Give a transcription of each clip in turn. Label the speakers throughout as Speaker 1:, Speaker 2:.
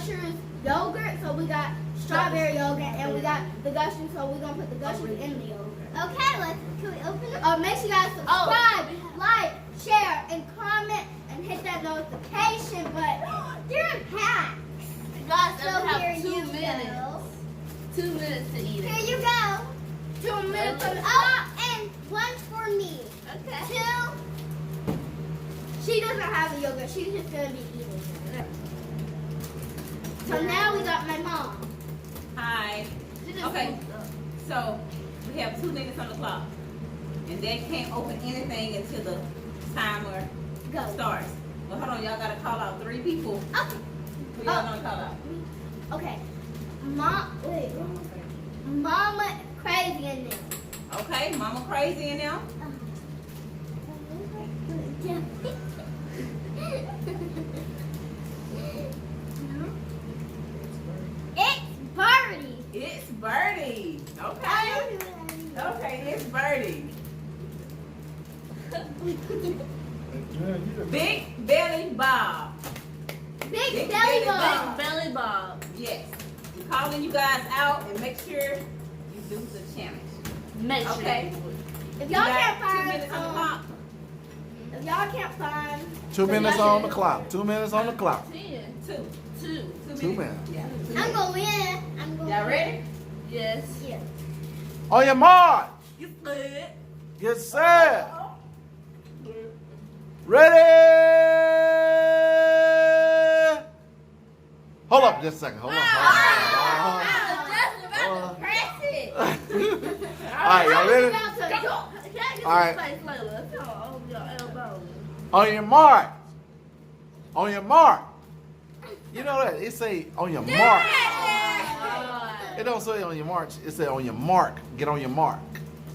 Speaker 1: Gushers yogurt, so we got strawberry yogurt, and we got the Gushers, so we're gonna put the Gushers in the yogurt.
Speaker 2: Okay, can we open it?
Speaker 1: Make sure you guys subscribe, like, share, and comment, and hit that notification button. They're in packs.
Speaker 3: Guys,
Speaker 1: So
Speaker 3: so
Speaker 1: here
Speaker 3: have
Speaker 1: you
Speaker 3: 2 minutes.
Speaker 1: go.
Speaker 3: 2 minutes to eat it.
Speaker 1: Here you go. 2 minutes on the
Speaker 2: Oh, and one for me.
Speaker 3: Okay.
Speaker 1: 2. She doesn't have the yogurt. She's just gonna be eating it. So now we got my mom.
Speaker 4: Hi. Okay. So we have 2 minutes on the clock, and they can't open anything until the timer
Speaker 1: Go.
Speaker 4: starts. Well, hold on, y'all gotta call out 3 people.
Speaker 1: Okay.
Speaker 4: Who y'all gonna call out?
Speaker 1: Okay. Mama crazy in there.
Speaker 4: Okay, Mama Crazy in there.
Speaker 1: It's Birdie.
Speaker 4: It's Birdie. Okay. Okay, it's Birdie. Big Belly Bob.
Speaker 1: Big belly ball.
Speaker 3: Big belly bob.
Speaker 4: Yes. We're calling you guys out and make sure you do the challenge.
Speaker 3: Make sure.
Speaker 4: Okay.
Speaker 1: If
Speaker 4: You
Speaker 1: y'all
Speaker 4: got
Speaker 1: can't
Speaker 4: 2
Speaker 1: find,
Speaker 4: minutes on the clock.
Speaker 1: if y'all can't find,
Speaker 5: 2 minutes on the clock. 2 minutes on the clock.
Speaker 3: 10.
Speaker 4: 2.
Speaker 3: 2.
Speaker 5: 2 minutes.
Speaker 4: Yeah.
Speaker 1: I'm gonna win. I'm gonna
Speaker 4: Y'all
Speaker 1: win.
Speaker 4: ready?
Speaker 3: Yes.
Speaker 1: Yeah.
Speaker 5: On your mark.
Speaker 3: You good.
Speaker 5: Get set. Ready. Hold up just a second. Hold on.
Speaker 3: Press it.
Speaker 5: All right, y'all ready? All right. On your mark. On your mark. You know that it say on your mark. It don't say on your march. It say on your mark. Get on your mark.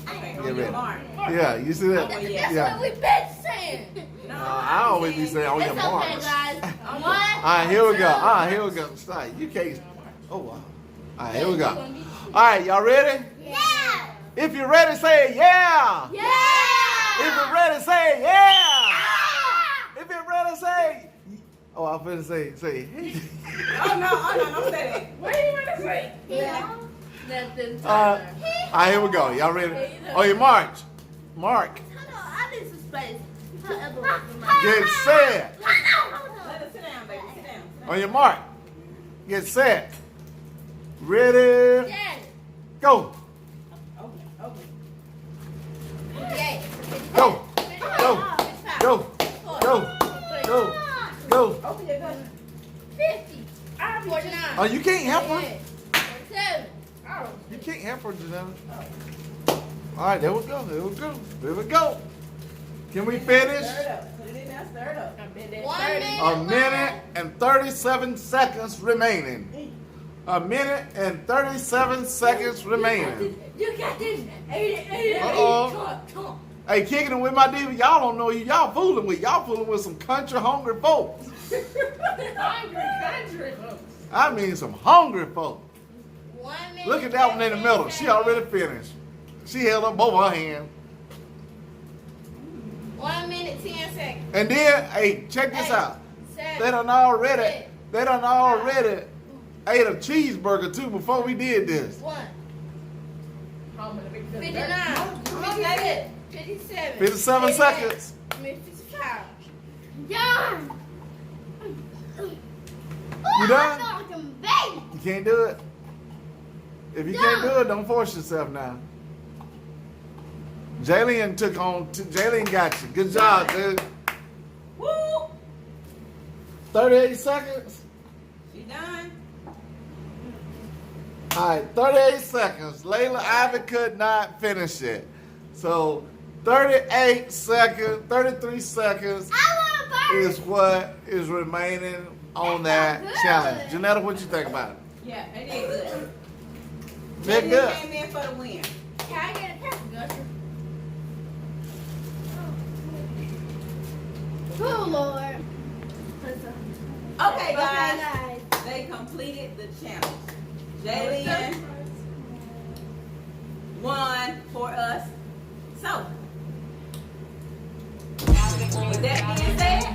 Speaker 4: Okay,
Speaker 5: Get
Speaker 4: on your
Speaker 5: ready.
Speaker 4: mark.
Speaker 5: Yeah, you see that?
Speaker 4: Oh, yeah.
Speaker 5: Yeah.
Speaker 3: We've been saying.
Speaker 5: I always be saying on your
Speaker 3: It's
Speaker 5: mark.
Speaker 3: okay, guys.
Speaker 4: On
Speaker 3: One.
Speaker 5: All right, here we go. Here we go. Sorry, you can't. Oh wow. All right, here we go. All right, y'all ready?
Speaker 1: Yeah.
Speaker 5: If you're ready, say yeah.
Speaker 1: Yeah.
Speaker 5: If you're ready, say yeah. If you're ready, say. Oh, I'm finna say. Hey.
Speaker 4: Oh, no, don't say that. What do you want to say?
Speaker 1: Yeah.
Speaker 3: Nothing.
Speaker 5: All right, here we go. Y'all ready? On your march. Mark.
Speaker 3: Hold on, I need some space.
Speaker 5: Get set.
Speaker 4: Let her sit down, baby. Sit down.
Speaker 5: On your mark. Get set. Ready.
Speaker 3: Daddy.
Speaker 5: Go.
Speaker 4: Okay.
Speaker 3: Yay.
Speaker 5: Go. Go. Go. Go. Go. Go.
Speaker 4: Open your gun.
Speaker 3: 50. 49.
Speaker 5: Oh, you can't help her.
Speaker 3: 47.
Speaker 5: You can't help her, Janelle. All right, there we go. There we go. There we go. Can we finish?
Speaker 4: Stir it up. Put it in there, stir it up.
Speaker 3: 1 minute.
Speaker 5: A minute and 37 seconds remaining. A minute and 37 seconds remaining.
Speaker 3: You got this. 80.
Speaker 5: Uh-oh.
Speaker 3: Come on.
Speaker 5: Hey, kicking it with my diva, y'all don't know you. Y'all fooling with. Y'all fooling with some country hungry folks.
Speaker 3: Hungry.
Speaker 5: I mean some hungry folks.
Speaker 3: 1 minute.
Speaker 5: Look at that one in the middle. She already finished. She held up both her hands.
Speaker 3: 1 minute, 10 seconds.
Speaker 5: And then, hey, check this out.
Speaker 3: 7.
Speaker 5: They done already ate a cheeseburger too before we did this.
Speaker 3: 1. 59. 57.
Speaker 5: 57 seconds.
Speaker 3: 55.
Speaker 1: Done.
Speaker 5: You done?
Speaker 1: Fucking baby.
Speaker 5: You can't do it? If you can't do it, don't force yourself now. Jalen Jalen got you. Good job, dude.
Speaker 4: Woo!
Speaker 5: 38 seconds.
Speaker 4: She done.
Speaker 5: All right, 38 seconds. Layla Ivy could not finish it. So 38 seconds, 33 seconds
Speaker 1: I want a bird.
Speaker 5: is what is remaining on that challenge. Janetta, what you think about it?
Speaker 4: Yeah, they did good.
Speaker 5: They're
Speaker 4: They
Speaker 5: good.
Speaker 4: came in for the win.
Speaker 3: Can I get a pepper gusher?
Speaker 1: Oh, Lord.
Speaker 4: Okay, guys.
Speaker 1: guys.
Speaker 4: They completed the challenge. Jalen won for us. So, with that being said,